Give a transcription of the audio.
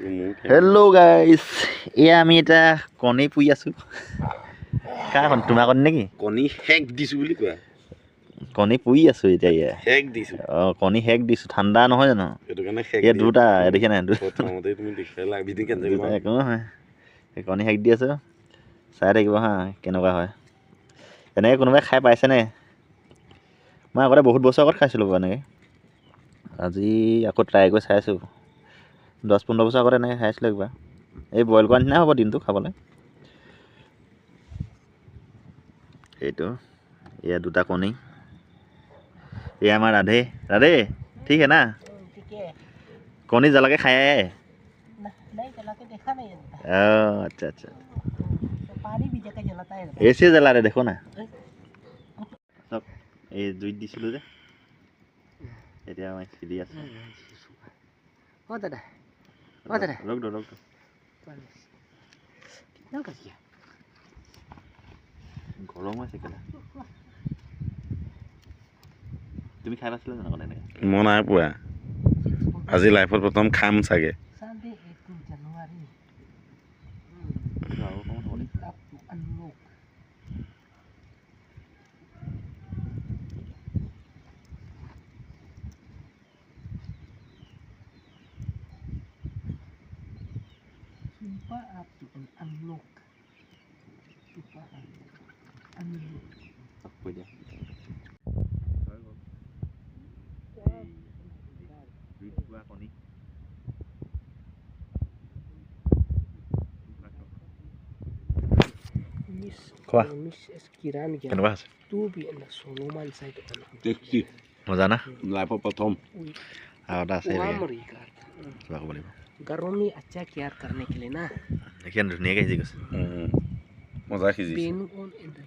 Hello' গাইছ, এয়া আমি এটা কণী পুৰি আছোঁ। কাৰ কণী? তোমাৰ কণী নেকি? কণী হেক দিছোঁ বুলি কোৱা। কণী পুৰি আছোঁ এতিয়া ইয়া। হেক দিছোঁ। অঁ, কণী হেক দিছোঁ, ঠাণ্ডা নহয় জানো? সেইটো কাৰণে হেক ইয়াত দিয়ে। দুটা দেখিছা নাই? প্ৰথমতে তুমি দেখিলা ভিডিঅ' কেঞ্চেল দুটা কৰা। একো নহয়, সেই কণী হেক দি আছোঁ। চাই থাকিব হা কেনেকুৱা হয়। এনেকৈ কোনোবাই খাই পাইছেনে? মই আগতে বহুত বছৰ আগত খাইছিলোঁ বাৰু এনেকৈ। আজি আকৌ ট্ৰাই কৰি চাইছোঁ। 10-15 বছৰ আগতে এনেকৈ খাইছিলোঁ একবাৰ। এই বইল কৰা নিচিনাই হ'ব দিনটো খাবলৈ। এইটো এয়া দুটা কণী। এয়া আমাৰ ৰাধে। ৰাধে ঠিক है ना? कौनी जला के खाया है? नहीं जला के देखा नहीं है। अच्छा अच्छा, तो पानी भी जगह जलाता है। ऐसे जला रहे देखो ना। सब ये जुई दिसिलो जे এতিয়া মই খিদি আছে। ओ दादा रख दो कितना कर दिया? গৰম হৈছে কেলা। তুমি খাই পাইছিলা জানো এনেকৈ? মই নাই পোৱা। আজি লাইফত প্ৰথম খাম চাগে। Sunday 18 January. আৰু অকণমান হ'ব Week up to unlock. Super up to unlock. Super up to unlock. কৈ দিয়া। জুইত পোৱা কণী। খোৱা। কেনেকুৱা আছে? মজা না? লাইফৰ প্ৰথম। আৰু এটা আছে কিবা ক'ব লাগিব। घरों में अच्छा केयर करने के लिए ना দেখি ধুনীয়াকৈ সিজি গৈছে। মজা সিজিছে। Bennu on in the